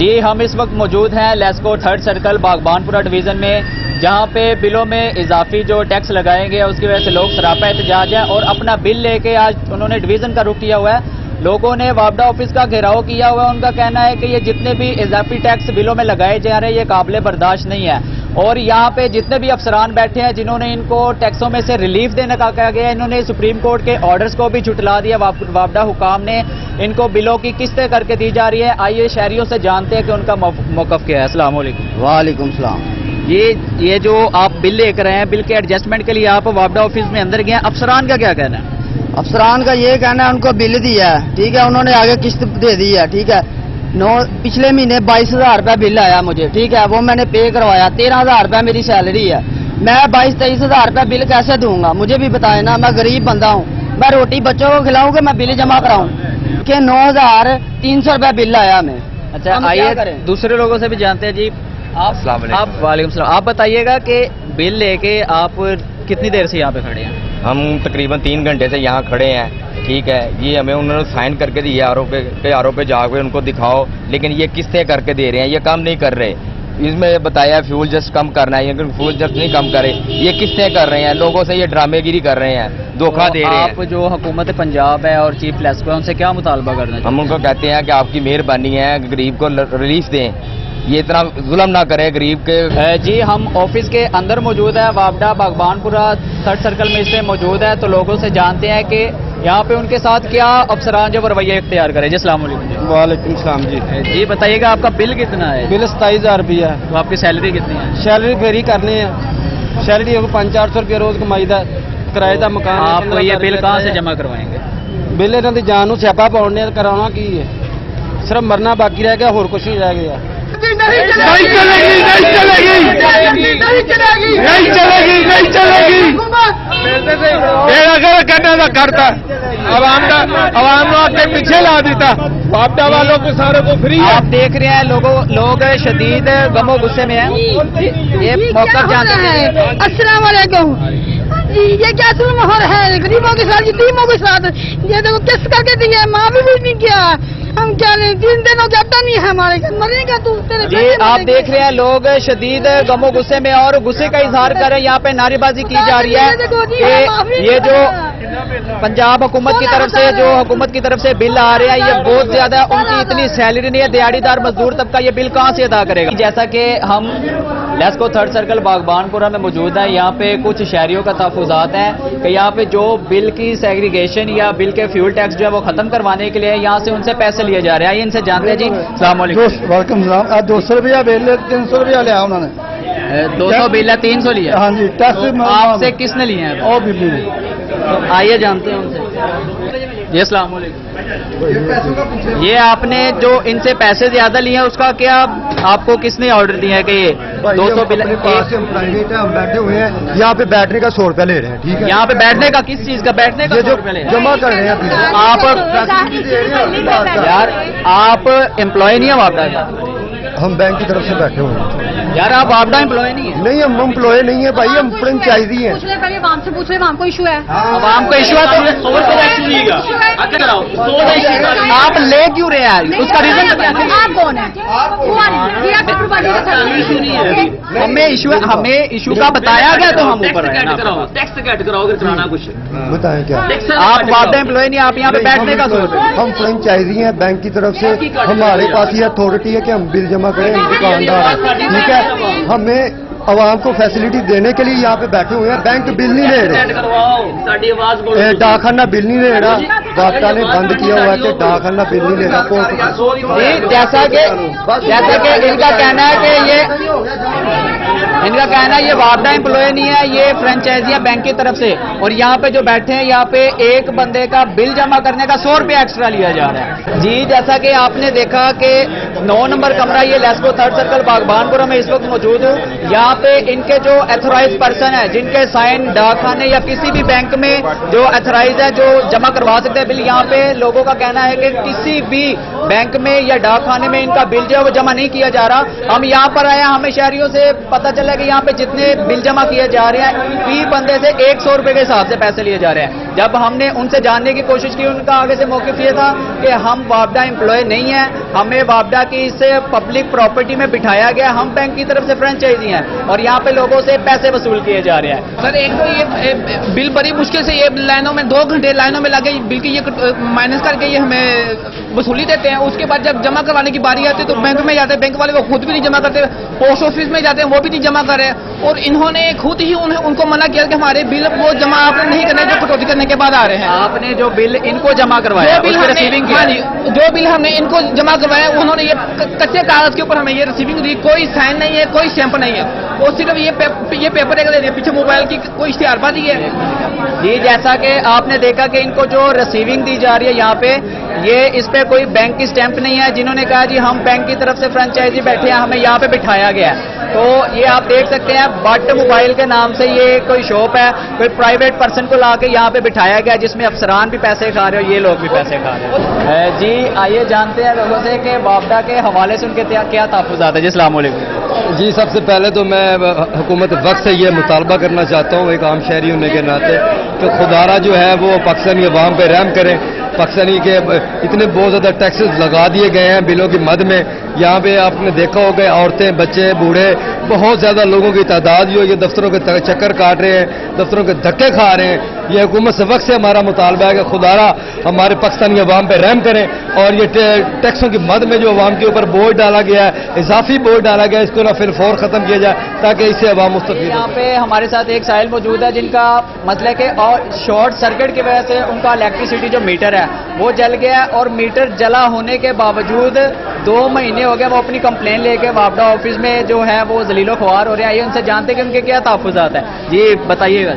جی ہم اس وقت موجود ہیں لیسکو 3rd سرکل باغبانپورہ ڈویژن میں، جہاں پہ بلوں میں اضافی جو ٹیکس لگائے گئے اس کی وجہ سے لوگ سراپا احتجاج ہیں اور اپنا بل لے کے آج انہوں نے ڈویژن کا رخ کیا ہوا ہے۔ لوگوں نے وابڈا آفس کا گھیراؤ کیا ہوا ہے۔ ان کا کہنا ہے کہ یہ جتنے بھی اضافی ٹیکس بلوں میں لگائے جا رہے ہیں یہ قابل برداشت نہیں ہے، اور یہاں پہ جتنے بھی افسران بیٹھے ہیں جنہوں نے ان کو ٹیکسوں میں سے ریلیف دینے کا کہا گیا ہے، انہوں نے سپریم کورٹ کے آرڈرز کو بھی جھٹلا دیا۔ وابڈا حکام نے ان کو بلوں کی قسطیں کر کے دی جا رہی ہے۔ آئیے شہریوں سے جانتے ہیں کہ ان کا موقف کیا ہے۔ السلام علیکم۔ وعلیکم السلام۔ یہ جو آپ بل لے کر آئے ہیں، بل کے ایڈجسٹمنٹ کے لیے آپ وابڈا آفس میں اندر گئے ہیں، افسران کا کیا کہنا ہے؟ افسران کا یہ کہنا ہے ان کو بل دیا ہے، ٹھیک ہے، انہوں نے آگے قسط دے دی ہے، ٹھیک ہے۔ پچھلے مہینے 22,000 روپے بل آیا مجھے، ٹھیک ہے، وہ میں نے پے کروایا۔ 13,000 روپے میری سیلری ہے، میں 22-23,000 روپے بل کیسے دوں گا؟ مجھے بھی بتائیں نا، میں غریب بندہ ہوں، میں روٹی بچوں کو کھلاؤں کہ میں بل جمع کراؤں کہ 9,300 روپے بل آیا میں۔ اچھا آئیے دوسرے لوگوں سے بھی جانتے ہیں۔ جی آپ وعلیکم السلام، آپ بتائیے گا کہ بل لے کے آپ کتنی دیر سے یہاں پہ کھڑے ہیں؟ ہم تقریباً 3 گھنٹے سے یہاں کھڑے ہیں، ٹھیک ہے۔ یہ ہمیں انہوں نے سائن کر کے دیے آر او پہ جا کے ان کو دکھاؤ، لیکن یہ قسطیں کر کے دے رہے ہیں، یہ کام نہیں کر رہے۔ اس میں بتایا فیول جسٹ کم کرنا ہے، لیکن فیول جسٹ نہیں کم کرے، یہ قسطیں کر رہے ہیں، لوگوں سے یہ ڈرامے گیری کر رہے ہیں، دھوکہ دے رہے ہیں۔ آپ جو حکومت پنجاب ہے اور چیف لیسکو ہے ان سے کیا مطالبہ کرنا چاہتے ہیں؟ ہم ان کو کہتے ہیں کہ آپ کی مہربانی ہے، غریب کو ریلیف دیں، یہ اتنا ظلم نہ کرے غریب کے۔ جی ہم آفس کے اندر موجود ہے، وابڈا باغبانپورہ 3rd سرکل میں اس میں موجود ہے، تو لوگوں سے جانتے ہیں کہ یہاں پہ ان کے ساتھ کیا افسران جو رویہ اختیار کرے۔ جی السلام علیکم۔ وعلیکم السلام جی۔ جی بتائیے گا آپ کا بل کتنا ہے؟ بل 27,000 روپیہ ہے۔ تو آپ کی سیلری کتنی ہے؟ سیلری فیری کرنی ہے، سیلری 500-400 روپیہ روز کمائی دا، کرایے دا مکان۔ آپ یہ بل کہاں سے جمع کروائیں گے؟ بل انہوں کی جان نو سیاپا پاؤنے کرانا کی ہے، صرف مرنا باقی رہ گیا، اور کچھ نہیں رہ گیا۔ نہیں چلے گی، نہیں چلے گی، نہیں چلے گی، نہیں چلے گی، نہیں چلے گی۔ اگر کرنے کا کرتا عوام نے آپ کے پیچھے لا دیتا، وابڈا والوں کو سارے کو فری ہے۔ آپ دیکھ رہے ہیں لوگ شدید غم و غصے میں ہیں۔ یہ موقف جانتے ہیں۔ السلام علیکم جی، یہ کیا ظلم ہو رہا ہے غریبوں کے ساتھ، یتیموں کے ساتھ؟ یہ دیکھو کس کر کے دیا ہے، ماں بھی نہیں کیا، ہم کیا نہیں، 3 دنوں کا اٹا نہیں ہے ہمارے گھر، مرے گا تو جی آپ دیکھ رہے ہیں لوگ شدید غم و غصے میں اور غصے کا اظہار کر رہے ہیں۔ یہاں پہ نعرے بازی کی جا رہی ہے کہ یہ جو پنجاب حکومت کی طرف سے بل آ رہے ہیں یہ بہت زیادہ، ان کی اتنی سیلری نہیں ہے، دیہڑی دار مزدور طبقہ یہ بل کہاں سے ادا کرے گا؟ جیسا کہ ہم لیسکو 3rd سرکل باغبانپورہ میں موجود ہیں، یہاں پہ کچھ شہریوں کا تحفظات ہیں کہ یہاں پہ جو بل کی سیگریگیشن یا بل کے فیول ٹیکس جو ہے وہ ختم کروانے کے لیے یہاں سے ان سے پیسے لیے جا رہے ہیں۔ ان سے جانتے ہیں۔ جی السلام علیکم۔ وعلیکم السلام۔ 200 روپیہ بل 300 روپیہ لیا انہوں نے۔ 200 بل ہے، 300 لیا؟ ہاں جی، ٹیکس آپ سے کس نے لیے ہیں؟ اور بل آئیے جانتے ہیں ان سے۔ جی السلام علیکم۔ یہ آپ نے جو ان سے پیسے زیادہ لیے ہیں اس کا کیا آپ کو کس نے آرڈر دیا ہے کہ یہ 200 بل؟ ہم بیٹھے ہوئے ہیں یہاں پہ بیٹھنے کا 100 روپیہ لے رہے ہیں، ٹھیک ہے؟ یہاں پہ بیٹھنے کا کس چیز کا؟ بیٹھنے کا 100 روپیہ لے رہے ہیں، جمع کر رہے ہیں یار آپ امپلائی نہیں ہیں وابڈا کا؟ ہم بینک کی طرف سے بیٹھے ہوئے ہیں یار، آپ وابڈا امپلائی نہیں ہیں؟ نہیں، ہم امپلائی نہیں ہیں بھائی، ہم فرنچائزی ہیں۔ پہلے عوام سے پوچھ رہے، عوام کو ایشو ہے، عوام کا ایشو ہے تو آپ لے کیوں رہے ہیں؟ اس کا ریزن بتائیں۔ آپ کون ہیں؟ ہمیں ایشو کا بتایا گیا تو ہم اوپر ہیں۔ ٹیکس کٹ کراؤ اگر کرانا کچھ۔ بتائیں کیا آپ وابڈا امپلائی نہیں، آپ یہاں پہ بیٹھنے کا 100 روپے؟ ہم فرنچائزی ہیں بینک کی طرف سے، ہمارے پاس یہ اتھارٹی ہے کہ ہم بل جمع کریں، ہم دکاندار ہیں، ٹھیک ہے؟ ہمیں عوام کو فیسلٹی دینے کے لیے یہاں پہ بیٹھے ہوئے ہیں۔ بینک بل نہیں لے رہے، ڈاک خانہ بل نہیں لے رہا، وابڈا نے بند کیا ہوا ہے کہ ڈاک خانہ بل نہیں لے رہا۔ جیسا کہ ان کا کہنا ہے یہ وابڈا امپلائی نہیں ہے، یہ فرنچائزی ہے بینک کی طرف سے، اور یہاں پہ جو بیٹھے ہیں یہاں پہ ایک بندے کا بل جمع کرنے کا 100 روپیہ ایکسٹرا لیا جا رہا ہے۔ جی جیسا کہ آپ نے دیکھا کہ 9 نمبر کمرہ یہ لیسکو 3rd سرکل باغبانپورہ میں اس وقت موجود ہوں۔ یہاں پہ ان کے جو ایتھورائز پرسن ہیں جن کے سائن ڈاک خانے یا کسی بھی بینک میں جو ایتھورائز ہے جو جمع کروا سکتے ہیں بل، یہاں پہ لوگوں کا کہنا ہے کہ کسی بھی بینک میں یا ڈاک خانے میں ان کا بل جو ہے وہ جمع نہیں کیا جا رہا۔ ہم یہاں پر آئے ہیں، ہمیں شہریوں سے پتہ چلا ہے کہ یہاں پہ جتنے بل جمع کیے جا رہے ہیں فی بندے سے 100 روپے کے حساب سے پیسے لیے جا رہے ہیں. جب ہم نے ان سے جاننے کی کوشش کی, ان کا آگے سے موقف یہ تھا کہ ہم وابڈا امپلائی نہیں ہیں, ہمیں وابڈا کی سے پبلک پراپرٹی میں بٹھایا گیا, ہم بینک کی طرف سے فرینچائزی ہیں اور یہاں پہ لوگوں سے پیسے وصول کیے جا رہے ہیں. سر ایک تو یہ بل بڑی مشکل سے یہ لائنوں میں 2 گھنٹے لائنوں میں لگے بل کی یہ مائنس کر کے یہ ہمیں وصولی دیتے ہیں. اس کے بعد جب جمع کروانے کی باری آتی ہے تو بینک میں جاتے ہیں, بینک والے وہ خود بھی نہیں جمع کرتے, پوسٹ آفس میں جاتے ہیں وہ بھی نہیں جمع کر رہے, اور انہوں نے خود ہی ان کو منع کیا کہ ہمارے بل وہ جمع آپ نے نہیں کرنا جو کٹوتی کرنے کے بعد آ رہے ہیں. آپ نے جو بل ان کو جمع کروایا, جو بل ہم نے ان کو جمع کروایا انہوں نے یہ کچے کاغذ کے اوپر ہمیں یہ ریسیونگ دی, کوئی سائن نہیں ہے, کوئی اسٹیمپ نہیں ہے, اور صرف یہ پیپر پیچھے موبائل کی کوئی اشتہار بازی ہے. جی جیسا کہ آپ نے دیکھا کہ ان کو جو ریسیونگ دی جا رہی ہے یہاں پہ, یہ اس پہ کوئی بینک کی اسٹیمپ نہیں ہے. جنہوں نے کہا جی ہم بینک کی طرف سے فرینچائزی بیٹھے ہیں, ہمیں یہاں پہ بٹھایا گیا ہے. تو یہ آپ دیکھ سکتے ہیں بٹ موبائل کے نام سے یہ کوئی شاپ ہے, کوئی پرائیویٹ پرسن کو لا کے یہاں پہ بٹھایا گیا جس میں افسران بھی پیسے کھا رہے ہو, یہ لوگ بھی پیسے کھا رہے ہیں. جی آئیے جانتے ہیں لوگوں سے کہ وابڈا کے حوالے سے ان کے کیا تحفظات ہیں. جی السلام علیکم. جی سب سے پہلے تو میں حکومت وقت سے یہ مطالبہ کرنا چاہتا ہوں ایک عام شہری ہونے کے ناطے کہ خدارہ جو ہے وہ پاکستانی عوام پہ رحم کریں. پاکستانی کے اتنے بہت زیادہ ٹیکسز لگا دیے گئے ہیں بلوں کی مد میں. یہاں پہ آپ نے دیکھا ہوگا عورتیں, بچے, بوڑھے, بہت زیادہ لوگوں کی تعداد جو یہ دفتروں کے چکر کاٹ رہے ہیں, دفتروں کے دھکے کھا رہے ہیں. یہ حکومت سے وقت سے ہمارا مطالبہ ہے کہ خدارہ ہمارے پاکستانی عوام پہ رحم کریں اور یہ ٹیکسوں کی مد میں جو عوام کے اوپر بوجھ ڈالا گیا ہے, اضافی بوجھ ڈالا گیا ہے, اس کو نہ پھر فور ختم کیا جائے تاکہ اس سے عوام مستفید ہو. یہاں پہ ہمارے ساتھ ایک سائل موجود ہے جن کا مسئلہ ہے کہ اور شارٹ سرکٹ کی وجہ سے ان کا الیکٹریسٹی جو میٹر ہے وہ جل گیا ہے, اور میٹر جلا ہونے کے باوجود 2 مہینے ہو گئے وہ اپنی کمپلین لے کے وابڈا آفس میں جو ہے وہ ذلیل و خوار ہو رہے ہیں. آئیے ان سے جانتے کہ ان کے کیا تحفظات ہیں. جی بتائیے گا.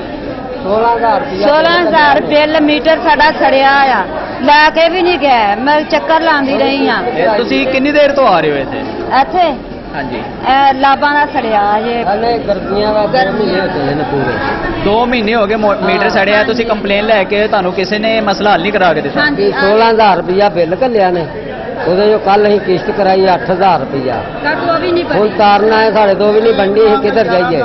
16,000 بل میٹر ساڈا سڑیا آیا, لا کے بھی نہیں گیا, میں چکر لاندی رہی ہاں. تسی کنی دیر تو آ رہے ہوئے تھے ایتھے؟ ہاں جی. لاباں دا سڑیا یہ گرمیاں دا 2 مہینے ہوتے ہیں پورے. 2 مہینے ہو گئے میٹر سڑیا, تسی کمپلین لے کے تانوں کسی نے مسئلہ حل نہیں کرا کے دتا. 16,000 روپیہ بل گلیا نے, وہ جو کل ہی قسط کرائی 8,000 روپیہ. ہوں تارنا ہے ساڑے تو بھی نہیں بننی, کدھر جائیے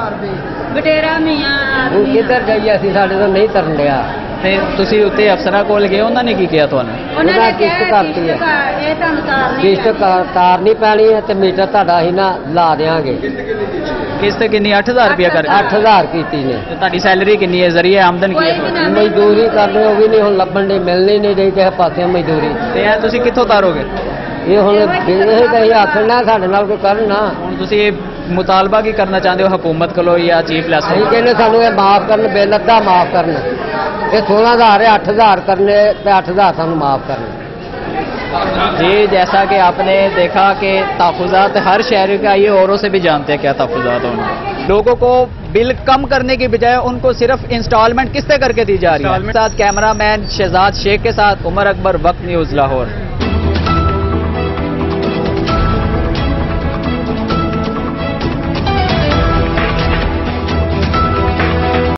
بٹیرا میاں ہوں کدھر جائیے, اسی ساڑے تو نہیں ترن دیا. تسی اتنے افسراں کول گئے, انہوں نے کی کیا تانوں؟ انہاں قسط کرتی ہے, قسط تارنی پینی ہے تے میٹر تہاڈا ہی نہ لا دیاں گے. قسط کنی 8,000 روپیہ کر 8,000 کیتی نے. تہاڈی سیلری کنی ہے, ذریعہ آمدن کی ہے؟ مزدوری کر رہے ہو بھی نہیں, ہن لبن دی ملنی نہیں رہی کسے پاسے مزدوری. تے تسی کتھوں تارو گے؟ یہ ہن بزنس تے آکھنا ساڈے نال کوئی کرنا. ہن تسی مطالبہ کی کرنا چاہتے ہو حکومت کولو یا چیف لیسٹ؟ ਅਸੀਂ ਕਹਿੰਦੇ ਸਾਨੂੰ ਇਹ ਮਾਫ ਕਰਨ, ਬਿੱਲ ਅੱਧਾ ਮਾਫ ਕਰਨ. ਇਹ 16,000 ہے 8,000 کرنے تے 8,000 ਸਾਨੂੰ ਮਾਫ ਕਰਨ. جی جیسا کہ آپ نے دیکھا کہ تحفظات ہر شہری کا, یہ اوروں سے بھی جانتے ہیں کیا تحفظات ہونا. لوگوں کو بل کم کرنے کی بجائے ان کو صرف انسٹالمنٹ قسطیں کر کے دی جا رہی ہے. ساتھ کیمرہ مین شہزاد شیخ کے ساتھ عمر اکبر, وقت نیوز لاہور.